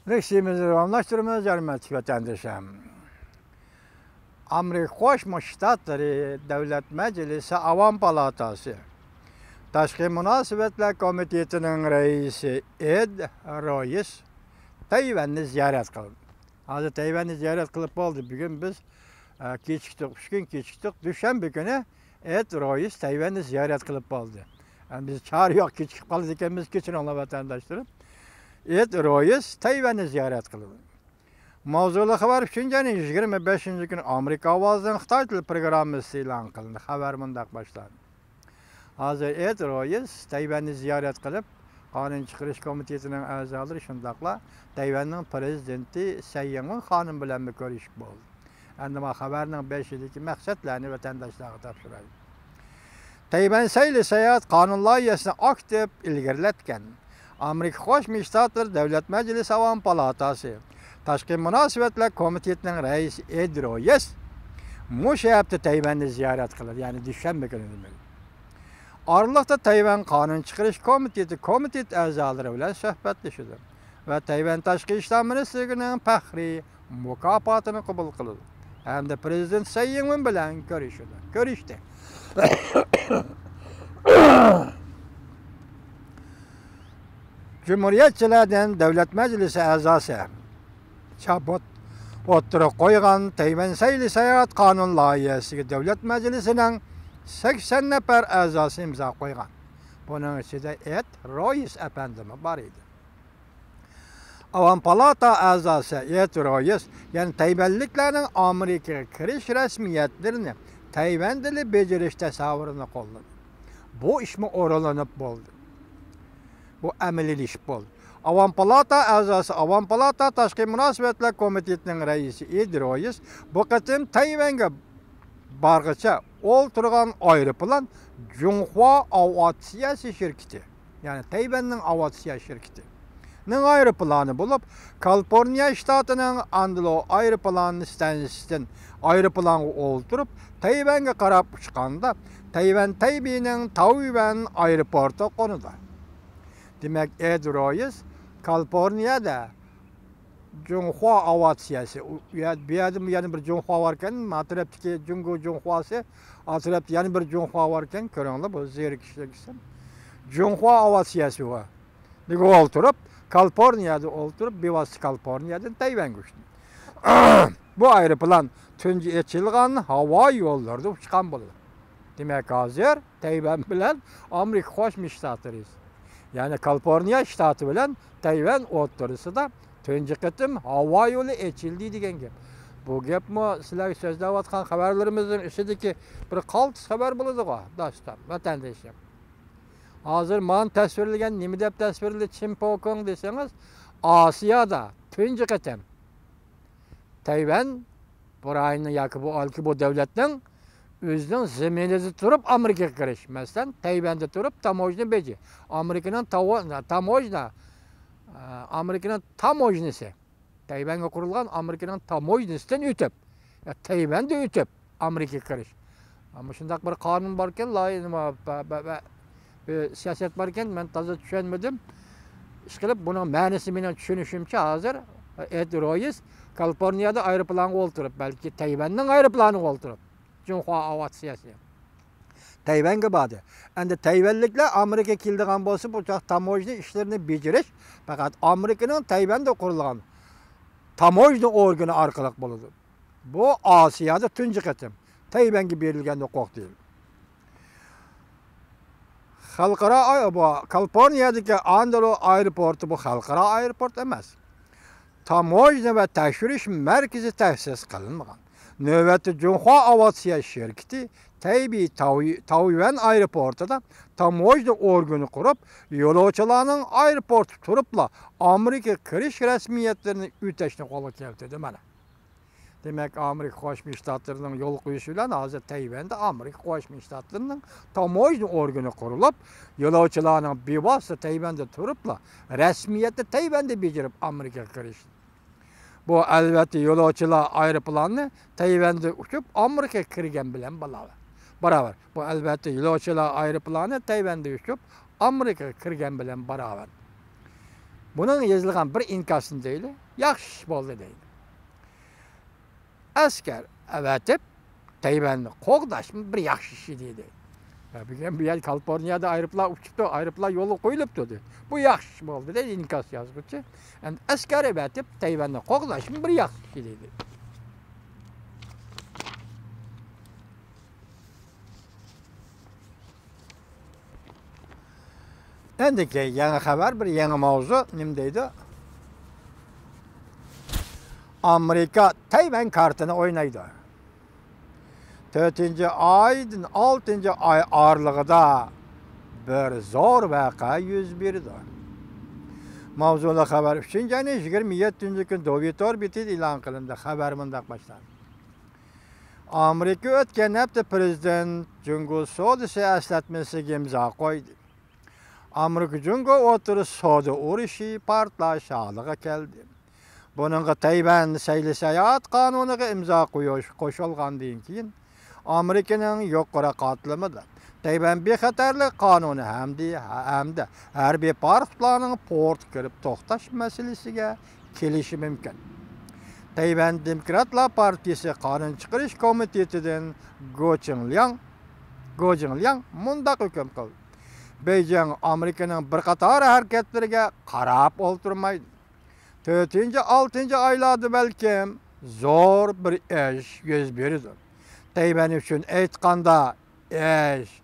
Reisimizi anlaştırmamız hürmetli vatandaşım. Amerika Koşma Ştatları Devlet Meclisi Avam Palatası Taşkı Münasebetler Komitesi'nin reisi Ed Royce Tayvan'ı ziyaret kıldı. Hazır Tayvan'ı ziyaret kılıp oldu. Bugün biz geçtik, 3 gün geçtik. Düşenbe günü Ed Royce Tayvan'ı ziyaret kılıp oldu. Yani biz çağırıyor, geçip kalırken biz geçin ona vatandaşlarım. Ed Royce Tayvan'ı ziyaret kıldı. Mavzulu xabar 25. gün Amerika Avazı'nın Xitay Tili programı ilan kılındı. Xabar mundaq başlandı. Hazır Ed Royce Tayvan'ı ziyaret kılıp, Qanun Çıqırış Komitesi'nin azaları şundaqla Tayvan'ın prezidenti Tsai Ing-wen xanım bilen görüşüp oldu. Endi bu xabarning 5-deki maqsadlarini vatandaşlarga topshiradi. Tayvan saylı seyahat qanun loyihasini aktiv ilgarilatgan Amerika Qo'shma Shtatlar Davlat Majlisi Avam Palatasi Tashqi Munosabatlar Komitetining raisi Ed Royce shu hafta Tayvanni ziyorat qiladi, ya'ni dushanba kuni demak. Oralikda Tayvan Qonun Chiqarish komitet a'zolari bilan suhbatlashadi va Tayvan Tashqi ishlar ministrligining faxriy mukofotini qabul qiladi. Hamda prezident Tsai Ing-wen bilan ko'rishdi. Cumhuriyetçilerden Devlet Meclisi a'zosi Chabot o'ttirib qo'ygan Tayvan sayli seyahat qonun loyihasiga Davlat Majlisining 80 nafar a'zosi imzo qo'ygan. Buning ichida Ed Royce apandimi bor edi. Avam Palata a'zosi Ed Royce, ya'ni Tayvanliklarning Amerikaga kirish rasmiyatlarini Tayvan tili bajarish tasavvurini qo'lladi. Bu ishmi o'rinlanib bo'ldi. Bu amaliyleşib bo'ldi. Avam Palata a'zosi, Avam Palata Tashqi Munosabatlar Komitetining raisi Ed Royce bu qatim Tayvanga borg'icha o'ltirgan aeroplan Junhua aviatsiyasi shirkati, ya'ni Tayvanning aviatsiya shirkati ning aeroplani bo'lib, Kaliforniya shtatining Andalo aeroplan stansiyasidan aeroplanga o'ltirib Tayvanga qarab uchganda Tayvan Taybeyning Taoyuan aeroporti qo'nadi. Demek Ed Royce Kaliforniyada Junhua aviatsiyasi, bu yerda yana bir Junhua varken, atrofdagi Junhuasi, atrofda yana bir Junhua varken, ko'ringlar, bu zerikishliksin. Junhua aviatsiyasi va nega o'ltirib, Kaliforniyada o'ltirib, bevosita Kaliforniyadan Tayvanga uchdi. Bu aeroplan tunji ochilgan havo yo'llarida uchgan bo'ladi. Demak, hozir Tayvan bilan Amerika Qo'shma Shtatlari, yani Kaliforniya shtati bilan Tayvan o'rtasida tunji qatim havo yo'li ochildi degan gap. Bu gapmi sizlarga so'zlayotgan xabarlarimizning ichidagi bir qaltis xabar bo'ladi-ku, do'stlar, vatandoshlar. Hozir men tasvirlagan nima deb tasvirladi Chimpokong desangiz, Osiyoda tunji qatim Tayvan burayni yoki bu davlatning o'zining zaminida turib Amerikaga kirish, masalan, Tayvanda turib tamojna beji, Amerikaning tamojnasi, Tayvanga qurilgan Amerikaning tamojnasidan o'tib, Tayvanda o'tib Amerikaga kirish. Ammo shunday bir qonun bor ekan, loyiha siyosat bor ekan, men toza tushunmadim. Ishqilib buning ma'nosini men tushunishimcha hozir Ed Royce Kaliforniyada aeroplanga o'ltirib, balki Tayvanning aeroplaniga o'ltirib Junhua aviatsiyasi Tayvanga bordi. Endi Tayvanliklar Amerikaga keldigan bo'lsa, bu tamojna ishlarini bajarish faqat Amerikaning Tayvanda qurilgan tamojna organi orqali bo'ladi. Bu Osiyoda tunji qatim Tayvanga berilgan huquq değil. Xalqaro Kaliforniyadagi Andalo aeroporti bu xalqaro aeroport emas. Tamojna va tashrish markazi ta'sis qilinmagan. Növbəti Junhua aviatsiya şirkati Taoyuan aeroportida tamojna organi qurib, yo'lovchilarning aeroport turibla Amerika kirish rasmiyatlarini o'tashni qo'lga keltirdi mana. Demak, Amerika Qo'shma Shtatlarining yo'l qo'yishi bilan hozir Tayvanda Amerika Qo'shma Shtatlarining tamojna organi qurilib, yo'lovchilarning bevosita Tayvanda turibla rasmiyatda Tayvanda bejarib Amerikaga kirish. Bu albatta yo'lovchilar aeroplanni Tayvanda uchib Amerikaga kirgan bilan barobar. Bu albatta yo'lovchilar aeroplani Tayvanda uchib Amerikaga kirgan bilan barobar. Bunun yazılgan bir inkasını değil, yaxşı oldu değil. Asker evetip Tayvan'ı qoğdaşmış bir yaxşı işi deydi. Bir yer Kaliforniyada ayrıplar uçuptu, ayrıplar yolu koyuluptu. Bu yaxşı oldu deydi inkas yazgıcı. Yani asker evetip Tayvan'ı qoğdaşmış bir yaxşı işi deydi. Endiki yeni haber, bir yeni mavzu nimdeydi? Amerika Tayvan kartını oynaydı. 4. ayın 6. ay aralığında bir zor vaka yüz berdi. Mavzulu haber 3. ayın 27. gün Dovitor bitid ilan qilindi. Haber mundaq başlar. Amerika o'tgan hafta prezident Jungo Sodisi eslatmasiga imzo qo'ydi. Amerika Jungo o'tirish soda urushi partlashaligi keldi. Bununla Tayvan sayli seyahat kanunuga imzo qo'shilgandan keyin Amerika'nın yuqori qatlamida Tayvan bexatarlik qonuni hamda harbiy partlarning port kirib to'xtash masalasiga kelishi mumkin. Tayvan Demokratlar Partiyasi qonun chiqarish komitetidan Go Jingliang mundaq hukm qildi. Beijing Amerika'nın bir qator harakatlariga qarab o'tirmaydi. 4. 6. aylarda belki zor bir ish yuz berdi. Tayvan üçün aytganda ish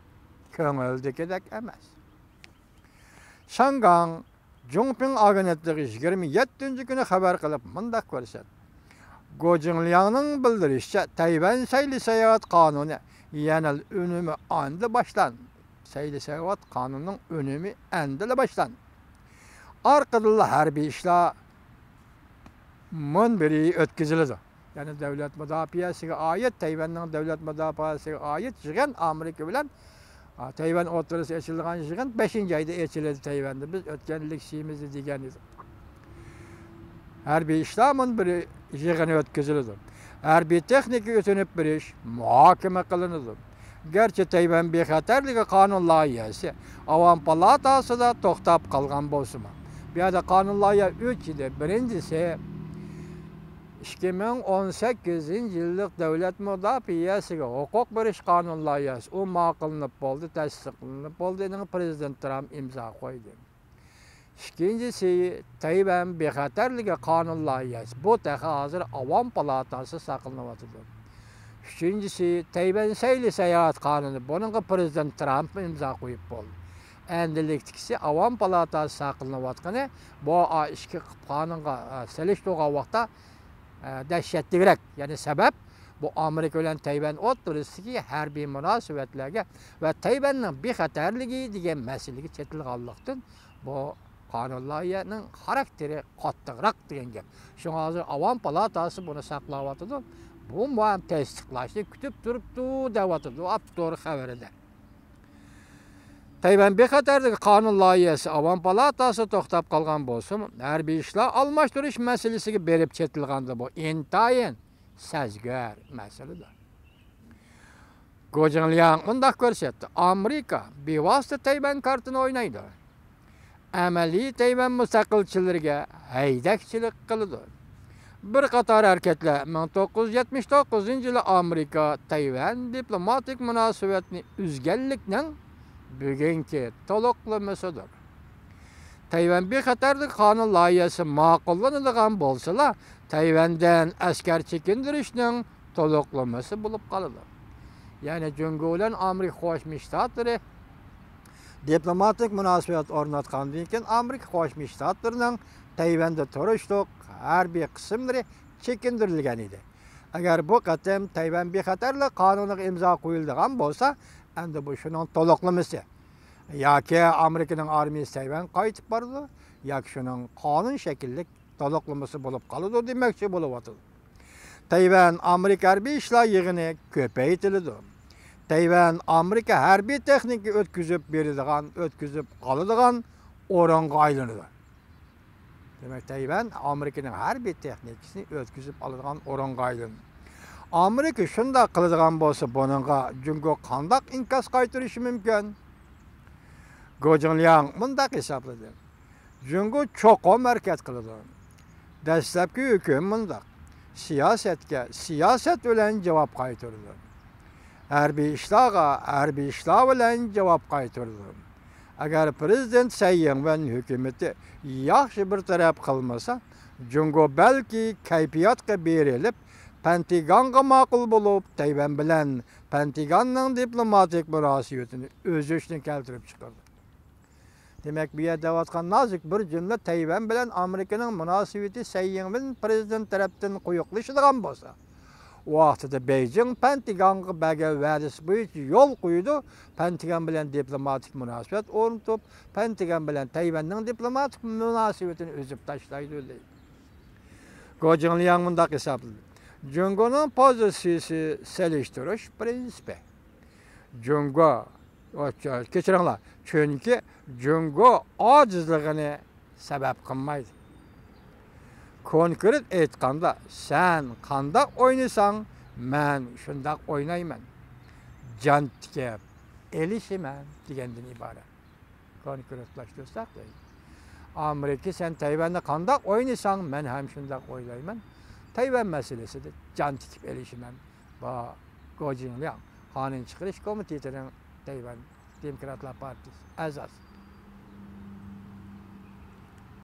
ko'ngildagidek emas. Shangang Junping agentligi 27. kuni xabar qilib mundaq ko'rsatdi. Go Jingliangning bildirishicha Tayvan sayli seyahat qonuni yana önümü endi başlandı. Sayli seyahat qonunining önümü endi başlandı. Arqadan harbiy ishlar biri ötkizildi. Yani devlet müdafiasiga ait, Tayvanning devlet müdafiasiga ait yig'in Amerika bilan Tayvan o'rtasida ochilgan yig'in 5. ayda ochildi Tayvanda. Biz o'tganlik şeyimizni degan edik. Harbiy ishlar biri yig'ini o'tkazildi. Harbiy texnika o'tinib berish muhokama qilindi. Gerçi Tayvan bexatarligi qonun loyihasi Avam palatasida to'xtab qolgan bo'lsa-mu. Bu yerda qonun loyiha 3 edi. Birinchisi 2018 yıllık devlet müdafiasiga huquq berish qonun loyihasi u ma'qulanib bo'ldi, tasdiqlanib bo'ldi. Endi Prezident Trump imzo qo'ydi. İkincisi Tayvan bexatarligi qonun loyihasi. Bu hozir Avam palatasi saqlanyapti. Üçüncüsü Tayvan sayli seyahat qonuni. Buningga Prezident Trump imzo qo'yib bo'ldi. Endilikdikisi Avam palatasi saqlanayotgani bu ishki qonunga selishto'ga vaqtda dehşetlidirek. Yani sebep bu Amerika ile Tayvan o'rtasidagi harbiy munosabatlarga ve Tayvanning bexatarligi degan masalaga chetilganlikdan bu qonun loyihasining xarakteri qattiqroq degan gap. Shunga hozir Avam palatasi buni saqlayapti. Bu ham tasdiqlashni kutib turibdi, deyapti. To'g'ri xabarida. Tayvan bexatarligi qonun loyihasi Avam palatasi to'xtab qolgan bo'lsa, harbiy ishlar almashtirish masalasiga berib chetilganda bu intayin sazgar masaladir. Go Jingliang bundaq ko'rsatdi. Amerika bevosita Tayvan kartini o'ynaydi. Amaliy Tayvan mustaqilchilariga haydakchilik qildi. Bir qator harakatlar 1979-yili Amerika Tayvan diplomatik munosabatni uzganlikning bugungi to'liqlamasidir. Tayvan bexatarlik qonun loyihasi ma'qullanadigan bo'lsa, Tayvandan askar chekindirishning to'liqlamasi bo'lib qoladi. Ya'ni Jungo bilan Amerika Qo'shma Shtatlari diplomatik munosabat o'rnatgandan keyin Amerika Qo'shma Shtatlarining Tayvanda turishliq harbiy qismlari chekindirilgan edi. Agar bu qatam Tayvan bexatarlik qonuniga imzo qo'yilgan bo'lsa, endi bu shuning to'liqlamasi. Yoki Amerikaning armiyasi Tayvan qaytib bordi, yoki shuning qonun shaklli to'liqlamasi bo'lib qoladi demoqchi bo'lyapti. Tayvan Amerika harbiy ishlar yig'ini ko'paytirildi. Tayvan Amerika harbiy texnika o'tkazib qoladigan o'ringa aylanadi. Demek Tayvan Amerika'nın harbiy texnikasini o'tkazib oladigan o'ringa aylandi. Amerika shunday qiladigan bo'lsa, buningga Jungo qanday inkas qaytarishi mumkin? Go Jingliang mundaq hisobladi. Çünkü çoğum hareket kıldı. Dastlabki hüküm mundaq. Siyaset bilen cevap qaytırdı. Harbiy ishlar bilen cevap qaytırdı. Agar prezident Sayyin ve hükümeti yaxshi bir taraf kılmasa, Cungo belki kayfiyatga berilip, Pentagonga ma'qul bulup, Tayvan bilen Pentagonning diplomatik münasebetini öz işine keltirip çıkardı. Demek bir yerde vatkan nazik bir cümle Tayvan bilen Amerika'nın münasebeti Sayyin bilen prezident taraftan kuyuqlaşıdığan bolsa, o vaxtıda Beijing Pentagonga belge vədisi boyunca yol koydu. Pentagon bilen diplomatik münasebet ornutup, Pentagon bilen Tayvan'ın diplomatik münasebetini özüp taşlaydı öyle. Gojin Liang mundaq hesapladı. Jungo'nun pozisiyası seliştiriş prinsipi. Jungo, keçiringlar, çünkü Jungo acizligini sebep kılmaydı. Konkret aytganda, sen qandaq oynasan, men shundaq oynayman. Jan tikib, elishiman degandan iborat. Konkretlashtirsak, Amerika sen Tayvan'da qandaq oynasan, men ham shundaq o'ylayman. Tayvan meselesidir. Jan tikib elishiman. Va Gojin Liang Qonun chiqarish komitetining Tayvan Demokratlar Partiyasi a'zosi.